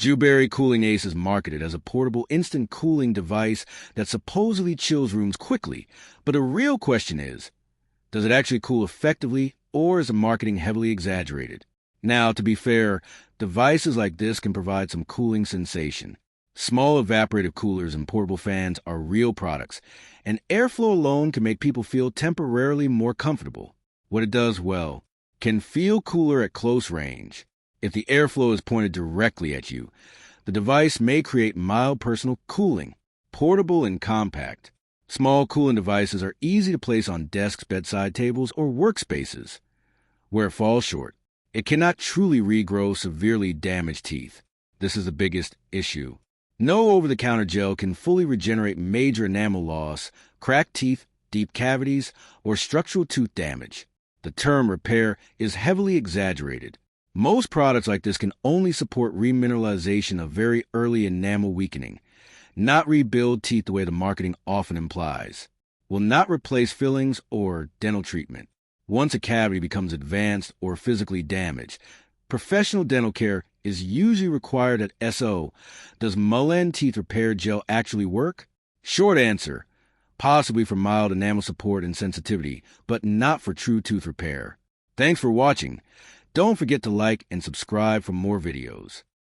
Jiuberry Cooling Ace is marketed as a portable instant cooling device that supposedly chills rooms quickly. But the real question is, does it actually cool effectively, or is the marketing heavily exaggerated? Now, to be fair, devices like this can provide some cooling sensation. Small evaporative coolers and portable fans are real products, and airflow alone can make people feel temporarily more comfortable. What it does well, can feel cooler at close range. If the airflow is pointed directly at you, the device may create mild personal cooling, portable and compact. Small cooling devices are easy to place on desks, bedside tables, or workspaces. Where it falls short, it cannot truly regrow severely damaged teeth. This is the biggest issue. No over-the-counter gel can fully regenerate major enamel loss, cracked teeth, deep cavities, or structural tooth damage. The term repair is heavily exaggerated. Most products like this can only support remineralization of very early enamel weakening, not rebuild teeth the way the marketing often implies. Will not replace fillings or dental treatment. Once a cavity becomes advanced or physically damaged, professional dental care is usually required at SO. Does Mullen teeth repair gel actually work? Short answer, possibly for mild enamel support and sensitivity, but not for true tooth repair. Thanks for watching. Don't forget to like and subscribe for more videos.